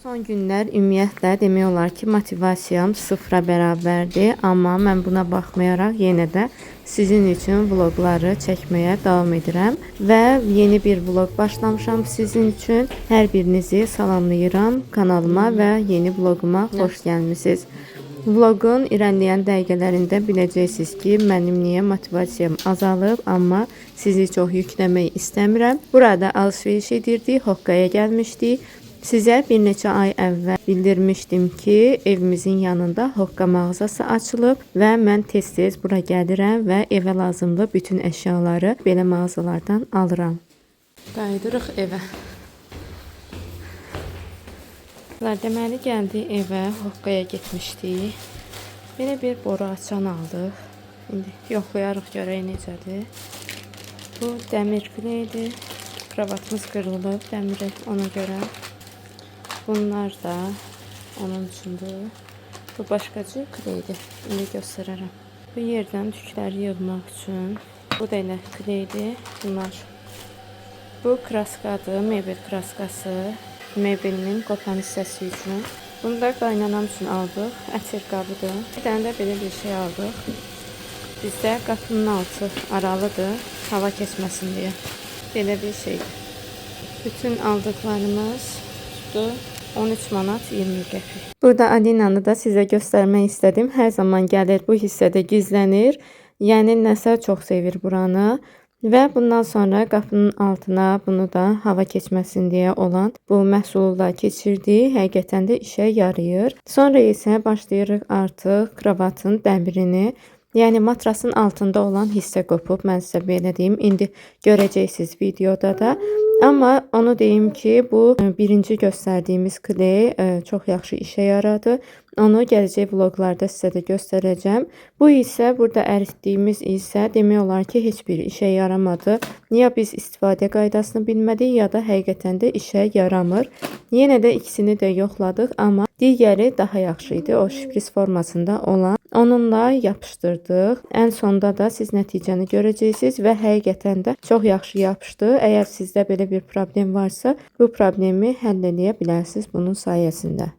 Son günlər ümumiyyətlə demək olar ki, motivasiyam sıfıra bərabərdir. Amma mən buna baxmayaraq yenə də sizin üçün vloqları çəkməyə davam edirəm. Və yeni bir vloq başlamışam sizin üçün. Hər birinizi salamlayıram kanalıma və yeni vloquma xoş gəlmisiniz. Vlogun irəliləyən dəqiqələrində biləcəksiniz ki, mənim niyə motivasiyam azalıb, amma sizi çox yükləmək istəmirəm. Burada alışveriş edirdik, Hokkaya gəlmişdik. Sizə bir neçə ay əvvəl bildirmişdim ki, evimizin yanında Hokka mağazası açılıb və mən tez-tez bura gəlirəm və evə lazımlı bütün əşyaları belə mağazalardan alıram. Qayıdırıq evə. Deməli gəldik evə, Hokkaya getmişdik. Belə bir boru açan aldıq. İndi yoxlayarıq görək necədir. Bu dəmir fileydir. Kravatımız qırılıb dəmiri ona görə. Bunlar da onun üçündür. Bu başqa cür kleydir. İndi göstərərəm. Bu yerdən tükləri yığmaq üçün. Bu da elə kleydir. Bunlar. Bu kraskadır, mebel kraskası. Mebelinin qopan hissəsi üçün. Bunu da qaynanam üçün aldıq. Ətir qabıdır. Bir dənə də belə bir şey aldıq. Bizdə qapının altı aralıdır. Hava keçməsin deyə. Belə bir şeydir. Bütün aldıqlarımız tutdu 13 manat 20 qəpik. Burada Alinanı da sizə göstərmək istədim. Hər zaman gəlir bu hissədə gizlənir. Yəni nəsə çox sevir buranı. Və bundan sonra qapının altına bunu da hava keçməsin deyə olan bu məhsulu da keçirdik. Həqiqətən də işə yarayır. Sonra isə başlayırıq artıq kravatın dəmirini. Yəni matrasın altında olan hissə qopub. Mən sizə belə deyim. İndi görəcəksiniz videoda da. Amma onu deyim ki, bu birinci göstərdiyimiz kley çox yaxşı işə yaradı. Onu gələcək vloqlarda sizə də göstərəcəm. Bu isə burada əritdiyimiz isə demək olar ki, heç bir işə yaramadı. Ya biz istifadə qaydasını bilmədik, ya da həqiqətən də işə yaramır. Yenə də ikisini də yoxladıq, amma digəri daha yaxşı idi. O şpris formasında olan. Onunla yapışdırdıq. Ən sonda da siz nəticəni görəcəksiniz və həqiqətən də çox yaxşı yapışdı. Əgər sizdə belə bir problem varsa, bu problemi həll edə bilərsiniz bunun sayəsində.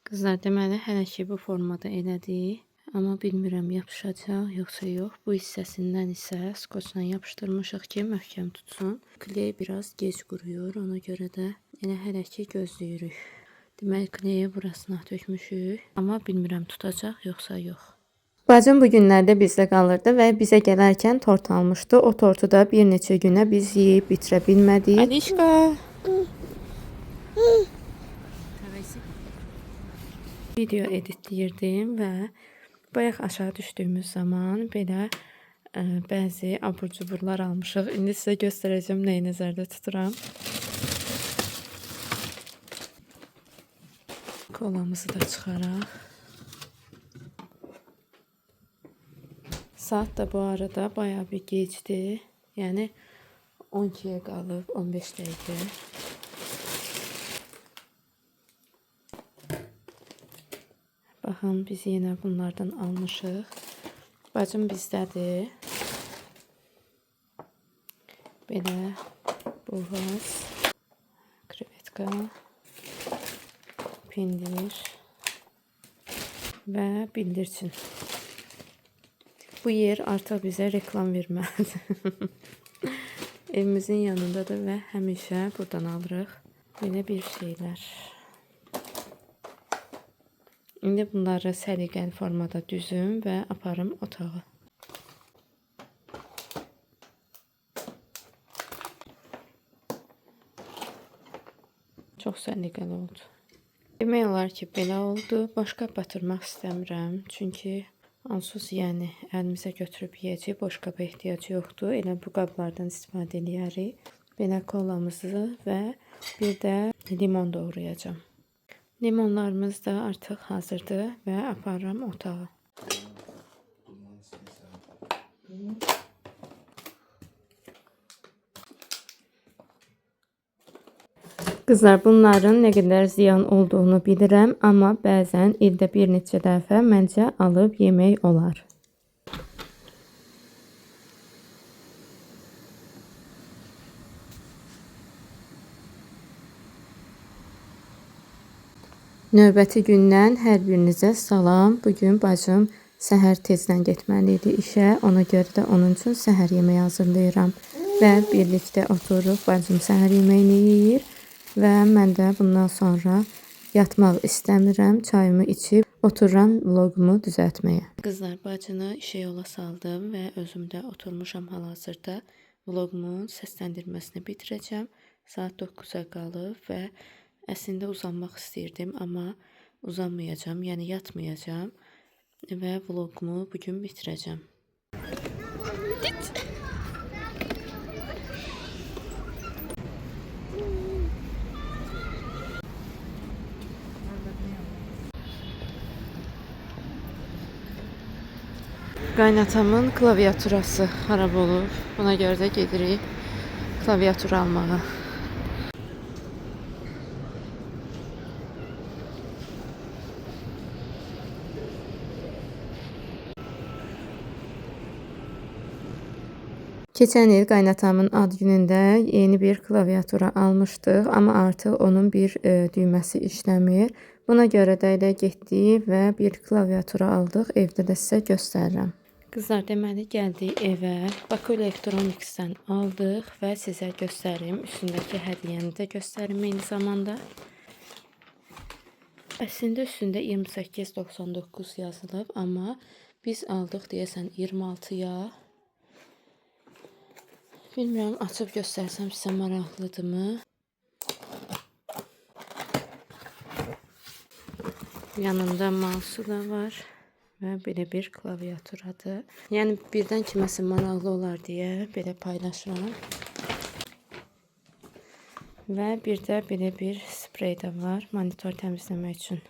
Qızlar, deməli hələ ki bu formada elədik. Amma bilmirəm yapışacaq yoxsa yox. Bu hissəsindən isə skoçla yapışdırmışıq ki, möhkəm tutsun. Kley biraz gec quruyur, ona görə də elə hələ ki gözləyirik. Deməli kleyi burasına tökmüşük. Amma bilmirəm tutacaq yoxsa yox. Bacım bu günlərdə bizdə qalırdı və bizə gələrkən tort almışdı. O tortu da bir neçə günə biz yeyib bitirə bilmədik. Alişka! Video editləyirdim və bayaq aşağı düşdüyümüz zaman belə bəzi abur-cuburlar almışıq. İndi sizə göstərəcəm nəyi nəzərdə tuturam. Kolamızı da çıxaraq. Saat da bu arada bayağı bir gecdir. Yəni 12-yə qalıb 15 dəqiqə. Baxın, biz yenə bunlardan almışıq. Bacım bizdədir. Belə bulğaz, krevetka, pendir və bildirçin. Bu yer artıq bizə reklam verməlidir. Evimizin yanındadır və həmişə buradan alırıq. Belə bir şeylər. İndi bunları səliqəli formada düzüm və aparım otağa. Çox səliqəli oldu. Demək olar ki, belə oldu. Başqa batırmaq istəmirəm. Çünki onsuz yəni əlimizə götürüb yeyəcək. Boş qaba ehtiyac yoxdur. Elə bu qablardan istifadə edərik. Belə kolamızı və bir də limon doğrayacağım. Limonlarımız da artıq hazırdır və aparıram otağa. Qızlar, bunların nə qədər ziyan olduğunu bilirəm, amma bəzən ildə bir neçə dəfə məncə alıb yemək olar. Növbəti gündən hər birinizə salam. Bugün bacım səhər tezdən getməli idi işə. Ona görə də onun üçün səhər yeməyi hazırlayıram. Və birlikdə oturuq bacım səhər yeməyini yeyir. Və mən də bundan sonra yatmaq istəmirəm. Çayımı içib otururam vlogumu düzəltməyə. Qızlar, bacını işə yola saldım və özüm də oturmuşam hal-hazırda. Vlogumun səsləndirməsini bitirəcəm. Saat 9-a qalıb və əslində uzanmaq istəyirdim, amma uzanmayacağım, yəni yatmayacağım və vlogumu bugün bitirəcəm. Qaynatamın klaviaturası xarab olub. Buna görə də gedirik klaviatur almağa. Keçən il qaynatamın ad günündə yeni bir klaviatura almışdıq, amma artıq onun bir düyməsi işləmir. Buna görə də elə getdik və bir klaviatura aldıq. Evdə də sizə göstərirəm. Qızlar, deməli gəldik evə. Baku Electronics'dən aldıq və sizə göstərim. Üstündəki hədiyyəni də göstərim eyni zamanda. Əslində üstündə 28.99 yazılıb, amma biz aldıq deyəsən 26-ya. Bilmirəm, açıb göstərsəm sizə maraqlıdırmı? Yanında mouse'u da var və belə bir klaviaturadır. Yəni birdən kiməsə maraqlı olar deyə belə paylaşıram. Və bir də belə bir sprey də var monitor təmizləmək üçün.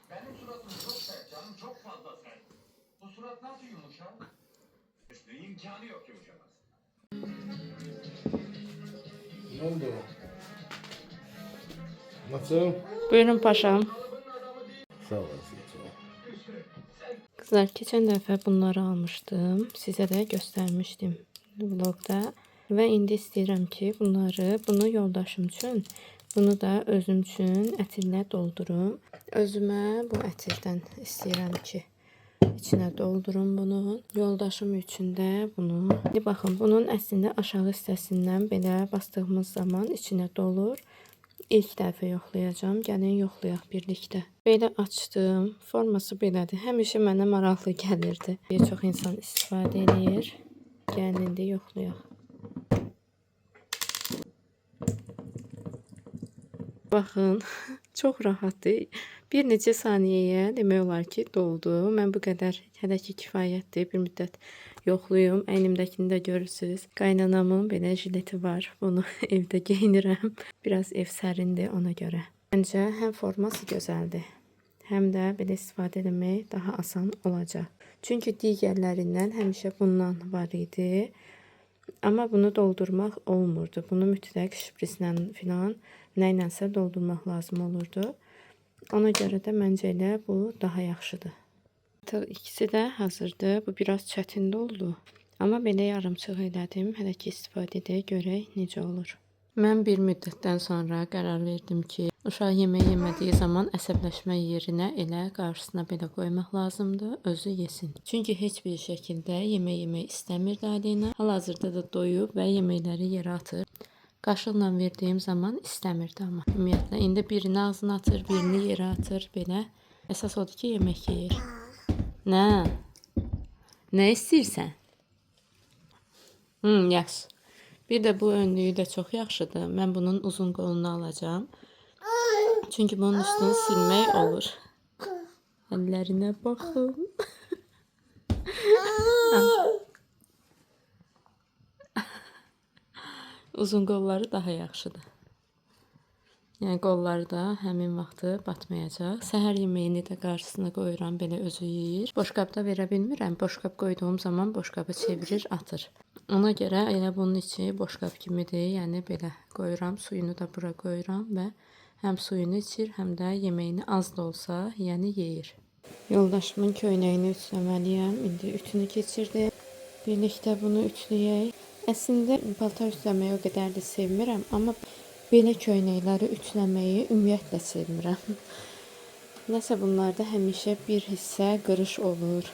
Benim suratım çok sert canım, çok fazla sert. Bu surat nasıl yumuşar? İmkanı yok yumuşamaz. Ne oldu? Nasıl? Buyurun paşam. Sağ olasın. Kızlar, keçən dəfə bunları almışdım. Sizə də göstərmişdim vlogda. Və indi istəyirəm ki, bunu yoldaşım üçün, bunu da özüm üçün ətirlə doldurum. Özümə bu ətirdən istəyirəm ki, içinə doldurum bunu. Yoldaşım üçün də bunu. Baxın, bunun əslində aşağı hissəsindən belə bastığımız zaman içinə dolur. İlk dəfə yoxlayacağım. Gəlin yoxlayaq birlikdə. Belə açdım. Forması belədir. Həmişə mənə maraqlı gəlirdi. Bir çox insan istifadə edir. Gəlin indi yoxlayaq. Baxın, çox rahatdır. Bir neçə saniyəyə demək olar ki, doldu. Mən bu qədər hələ ki kifayətdir. Bir müddət yoxluyum. Əynimdəkini də görürsünüz. Qaynanamın belə jileti var. Bunu evdə geyinirəm. Biraz ev sərindir ona görə. Məncə həm forması gözəldir, həm də belə istifadə etmək daha asan olacaq. Çünki digərlərindən həmişə bundan var idi. Amma bunu doldurmaq olmurdu. Bunu mütləq şprislə filan nə ilənsə doldurmaq lazım olurdu. Ona görə də məncə elə bu daha yaxşıdır. İkisi də hazırdır. Bu biraz çətin oldu. Amma belə yarımçıq elədim. Hələ ki istifadə edək, görək necə olur. Mən bir müddətdən sonra qərar verdim ki, uşaq yemək yemədiyi zaman əsəbləşmə yerinə elə qarşısına belə qoymaq lazımdır, özü yesin. Çünki heç bir şəkildə yemək istəmirdi Aleyna. Hal-hazırda da doyub və yeməkləri yerə atır. Qaşıqla verdiyim zaman istəmirdi amma. Ümumiyyətlə, indi birini ağzına atır, birini yerə atır, belə. Əsas odur ki, yemək yeyir. Nə? Nə istəyirsən? Yaxşı. Bir də bu önlüyü də çox yaxşıdır. Mən bunun uzun qolunu alacağım. Çünki bunun üstünü silmək olur. Əllərinə baxın. Uzun qolları daha yaxşıdır. Yəni qolları da həmin vaxtı batmayacaq. Səhər yeməyini də qarşısına qoyuram, belə özü yeyir. Boşqabda verə bilmirəm. Boşqab qoyduğum zaman boşqabı çevirir, atır. Ona görə elə bunun içi boşqab kimidir. Yəni belə qoyuram, suyunu da bura qoyuram və həm suyunu içir, həm də yeməyini az da olsa, yəni yeyir. Yoldaşımın köynəyini ütüləməliyəm. İndi ütünü keçirdim. Birlikdə bunu ütüləyək. Əslində paltar ütüləməyi o qədər də sevmirəm, amma belə köynəkləri ütüləməyi ümumiyyətlə sevmirəm. Nəsə bunlarda həmişə bir hissə qırış olur.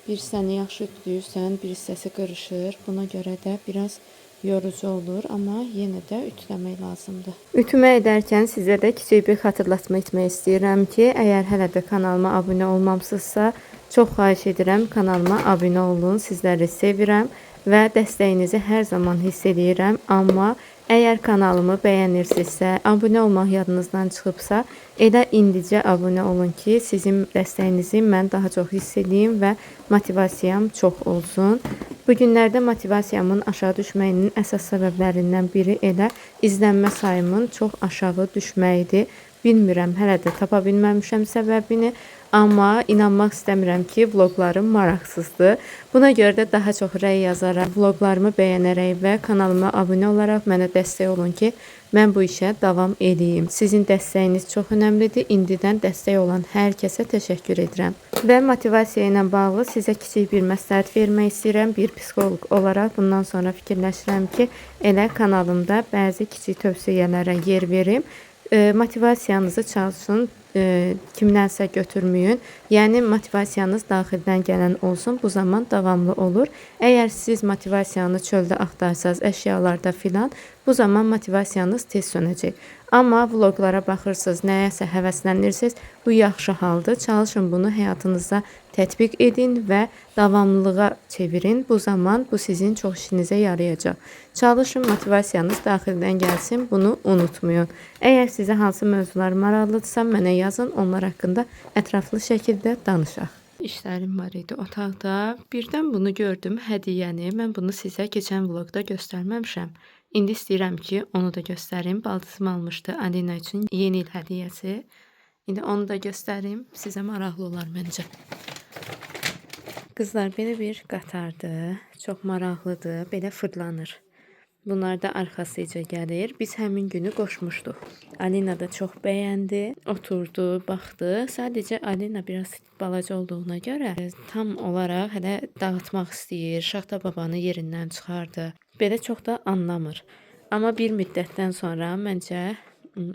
Bir səni yaxşı ütüləyirsən, bir hissəsi qırışır. Buna görə də biraz yorucu olur, amma yenə də ütüləmək lazımdır. Ütümə edərkən sizə də kiçik bir xatırlatma etmək istəyirəm ki, əgər hələ də kanalıma abunə olmamısınızsa, çox xahiş edirəm kanalıma abunə olun. Sizləri sevirəm və dəstəyinizi hər zaman hiss edirəm. Amma əgər kanalımı bəyənirsinizsə, abunə olmaq yadınızdan çıxıbsa, elə indicə abunə olun ki, sizin dəstəyinizi mən daha çox hiss edeyim və motivasiyam çox olsun. Bu günlərdə motivasiyamın aşağı düşməyinin əsas səbəblərindən biri elə izlənmə sayımın çox aşağı düşməyidir. Bilmirəm, hələ də tapa bilməmişəm səbəbini, amma inanmaq istəmirəm ki, vloqlarım maraqsızdır. Buna görə də daha çox rəy yazaraq, vloqlarımı bəyənərək və kanalıma abunə olaraq mənə dəstək olun ki, mən bu işə davam edeyim. Sizin dəstəyiniz çox önəmlidir. İndidən dəstək olan hər kəsə təşəkkür edirəm. Və motivasiya ilə bağlı sizə kiçik bir məsləhət vermək istəyirəm. Bir psixoloq olaraq bundan sonra fikirləşirəm ki, elə kanalımda bəzi kiçik tövsiyələrə yer verim. Motivasiyanızı çalışın, kimdənsə götürməyin. Yəni motivasiyanız daxildən gələn olsun, bu zaman davamlı olur. Əgər siz motivasiyanı çöldə axtarsanız, əşyalarda filan, bu zaman motivasiyanız tez sönəcək. Amma vloqlara baxırsınız, nəyəsə həvəslənirsiniz, bu yaxşı haldır. Çalışın bunu həyatınıza tətbiq edin və davamlılığa çevirin. Bu zaman bu sizin çox işinizə yarayacaq. Çalışın motivasiyanız daxildən gəlsin, bunu unutmayın. Əgər sizə hansı mövzular maraqlıdırsa, mənə yazın, onlar haqqında ətraflı şəkildə danışaq. İşlərim var idi otaqda. Birdən bunu gördüm, hədiyyəni. Mən bunu sizə keçən vloqda göstərməmişəm. İndi istəyirəm ki, onu da göstərim. Baldızım almışdı Alina üçün yeni il hədiyyəsi. İndi onu da göstərim. Sizə maraqlı olar məncə. Qızlar, belə bir qatardır. Çox maraqlıdır. Belə fırlanır. Bunlar da arxasıca gəlir. Biz həmin günü qoşmuşduq. Alina da çox bəyəndi. Oturdu, baxdı. Sadəcə Alina biraz balaca olduğuna görə tam olaraq hələ dağıtmaq istəyir. Şaxta babanı yerindən çıxardı. Belə çox da anlamır. Amma bir müddətdən sonra məncə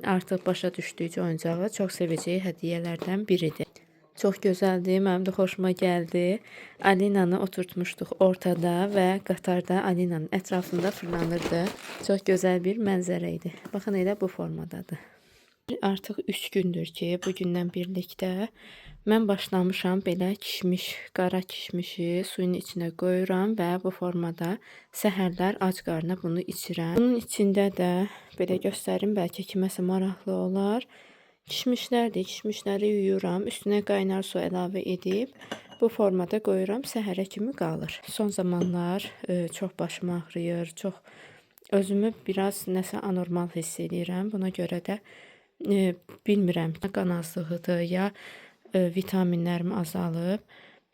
artıq başa düşdüyü oyuncağı çox sevəcəyi hədiyyələrdən biridir. Çox gözəldir, mənim də xoşuma gəldi. Alinanı oturtmuşduq ortada və qatarda Alinanın ətrafında fırlanırdı. Çox gözəl bir mənzərə idi. Baxın, elə bu formadadır. Artıq 3 gündür ki, bu gündən birlikdə mən başlamışam belə kişmiş, qara kişmişi suyun içinə qoyuram və bu formada səhərlər ac qarnına bunu içirəm. Bunun içində də belə göstərim, bəlkə kiməsə maraqlı olar. Kişmişlərdir, kişmişləri yuyuram, üstünə qaynar su əlavə edib bu formada qoyuram, səhərə kimi qalır. Son zamanlar çox başım ağrıyır, çox özümü biraz nəsə anormal hiss edirəm. Buna görə də bilmirəm, qan azlığıdır ya vitaminlərim azalıb.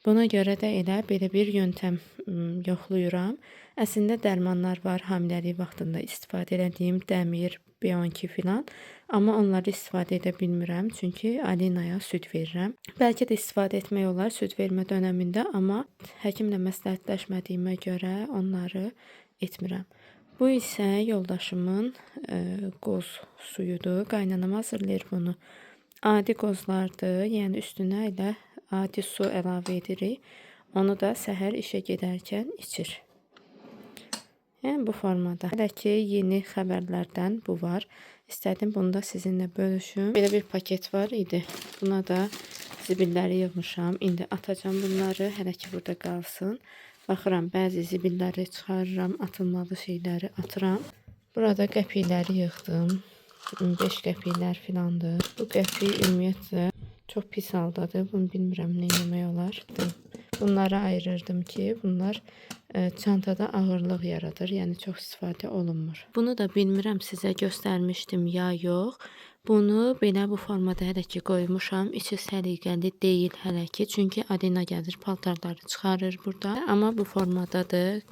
Buna görə də elə belə bir yöntəm yoxluyuram. Əslində dərmanlar var, hamiləlik vaxtında istifadə etdiyim dəmir, B12 filan. Amma onları istifadə edə bilmirəm, çünki Alinaya süd verirəm. Bəlkə də istifadə etmək olar süd vermə dönəmində, amma həkimlə məsləhətləşmədiyimə görə onları etmirəm. Bu isə yoldaşımın qoz suyudur. Qaynanam hazırlayır bunu. Adi qozlardır, yəni üstünə elə adi su əlavə edirik. Onu da səhər işə gedərkən içir. Yəni bu formada. Hələ ki, yeni xəbərlərdən bu var. İstədim bunu da sizinlə bölüşüm. Belə bir paket var idi. Buna da zibilləri yığmışam. İndi atacağım bunları. Hələ ki, burada qalsın. Baxıram, bəzi zibilləri çıxarıram. Atılmalı şeyləri atıram. Burada qəpikləri yığdım. 5 qəpiklər filandır. Bu qəpik ümumiyyətlə çox pis haldadır. Bunu bilmirəm nə yemək olar. Bunları ayırırdım ki bunlar çantada ağırlıq yaradır. Yəni çox istifadə olunmur. Bunu da bilmirəm sizə göstərmişdim ya yox. Bunu belə bu formada hələ ki qoymuşam. İçi səliqəli deyil hələ ki. Çünki Alina gəlir paltarları çıxarır burada. Amma bu formadadır.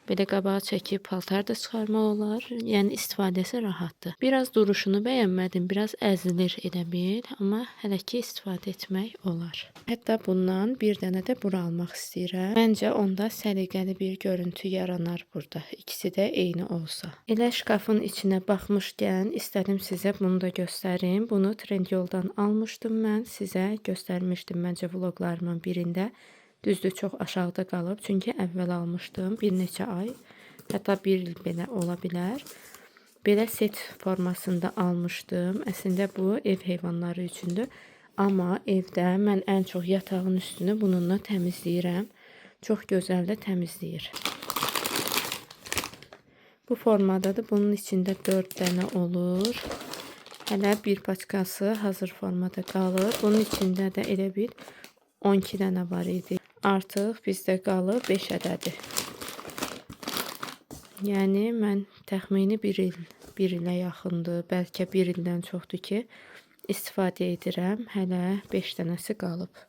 Belə qabağa çəkib paltar da çıxarmaq olar. Yəni istifadəsi rahatdır. Biraz duruşunu bəyənmədim. Biraz əzilir elə bil. Amma hələ ki istifadə etmək olar. Hətta bundan bir dənə də bura almaq istəyirəm. Məncə onda səliqəli bir görüntü yaranar burada. İkisi də eyni olsa. Elə şkafın içinə baxmışkən istədim sizə bunu da göstərim. Bunu Trendyoldan almışdım mən. Sizə göstərmişdim məncə vloqlarımın birində. Düzdür, çox aşağıda qalıb. Çünki əvvəl almışdım. Bir neçə ay. Hətta bir il belə ola bilər. Belə set formasında almışdım. Əslində bu ev heyvanları üçündür. Amma evdə mən ən çox yatağın üstünü bununla təmizləyirəm. Çox gözəl də təmizləyir. Bu formadadır. Bunun içində 4 dənə olur. Hələ bir paçkası hazır formada qalır. Bunun içində də elə bir 12 dənə var idi. Artıq bizdə qalıb 5 ədədi. Yəni mən təxmini bir ilə yaxındır, bəlkə bir ildən çoxdur ki, istifadə edirəm. Hələ 5 dənəsi qalıb.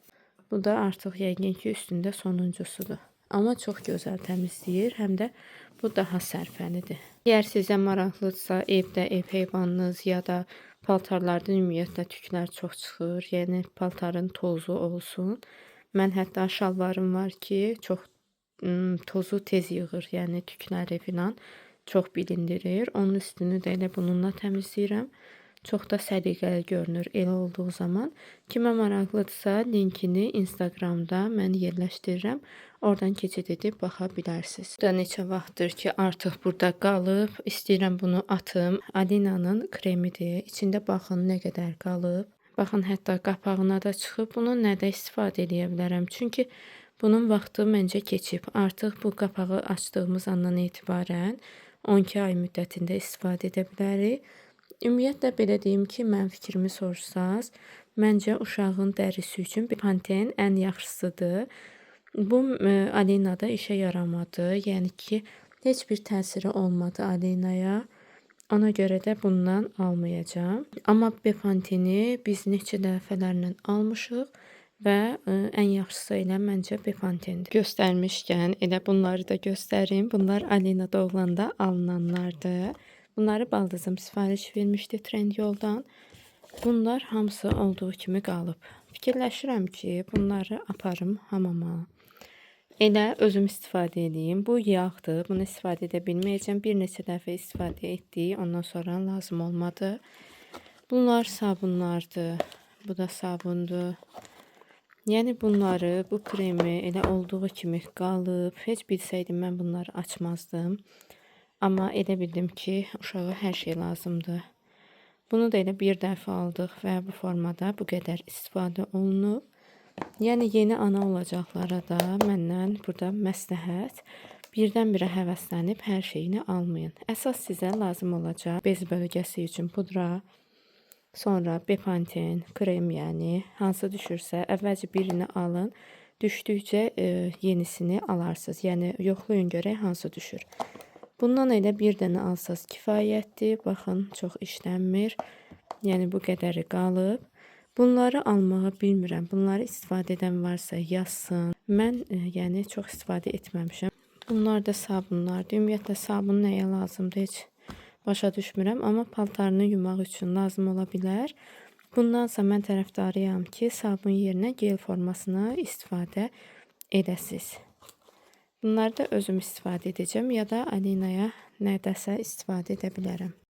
Bu da artıq yəqin ki, üstündə sonuncusudur. Amma çox gözəl təmizləyir, həm də bu daha sərfəlidir. Əgər sizə maraqlıdırsa, evdə ev heyvanınız ya da paltarlarda ümumiyyətlə tüklər çox çıxır, yəni paltarın tozu olsun. Mən hətta şalvarım var ki, çox tozu tez yığır, yəni tükləri filan çox bilindirir. Onun üstünü də elə bununla təmizləyirəm. Çox da səliqəli görünür elə olduğu zaman. Kimə maraqlıdırsa, linkini Instagramda mən yerləşdirirəm. Oradan keçid edib baxa bilərsiniz. Da neçə vaxtdır ki, artıq burada qalıb. İstəyirəm bunu atım. Alina'nın kremidir. İçində baxın nə qədər qalıb. Baxın, hətta qapağına da çıxıb. Bunu nədə istifadə edə bilərəm? Çünki bunun vaxtı məncə keçib. Artıq bu qapağı açdığımız andan etibarən 12 ay müddətində istifadə edə bilərik. Ümumiyyətlə belə deyim ki, mən fikrimi soruşsaz, məncə uşağın dərisi üçün Pantene ən yaxşısıdır. Bu Alina'da işə yaramadı. Yəni ki, heç bir təsiri olmadı Alina'ya. Ona görə də bundan almayacağım. Amma Bepanteni biz neçə dəfələrlə almışıq və ən yaxşısı elə məncə Bepantendir. Göstərmişkən elə bunları da göstərim. Bunlar Alina'da olanda alınanlardır. Bunları baldızım sifariş vermişdi Trendyoldan. Bunlar hamısı olduğu kimi qalıb. Fikirləşirəm ki, bunları aparım hamama. Elə özüm istifadə edeyim. Bu yağdır. Bunu istifadə edə bilməyəcəm. Bir neçə dəfə istifadə etdik. Ondan sonra lazım olmadı. Bunlar sabunlardır. Bu da sabundur. Yəni bunları, bu kremi elə olduğu kimi qalıb. Heç bilsəydim mən bunları açmazdım. Amma elə bildim ki, uşağa hər şey lazımdır. Bunu da elə bir dəfə aldıq və bu formada bu qədər istifadə olunub. Yəni yeni ana olacaqlara da məndən burada məsləhət. Birdən-birə həvəslənib hər şeyini almayın. Əsas sizə lazım olacaq bez bölgəsi üçün pudra, sonra Bepantene, krem yəni hansı düşürsə əvvəlcə birini alın. Düşdükcə yenisini alarsınız. Yəni yoxlayın görək hansı düşür. Bundan elə bir dənə alsaz kifayətdir. Baxın, çox işlənmir. Yəni bu qədəri qalıb. Bunları almağı bilmirəm. Bunları istifadə edən varsa yazsın. Mən yəni çox istifadə etməmişəm. Bunlar da sabunlardır. Ümumiyyətlə sabun nəyə lazımdır heç başa düşmürəm. Amma paltarını yumaq üçün lazım ola bilər. Bundansa mən tərəfdarıyam ki, sabun yerinə gel formasını istifadə edəsiz. Bunları da özüm istifadə edəcəm ya da Alina'ya nədəsə istifadə edə bilərəm.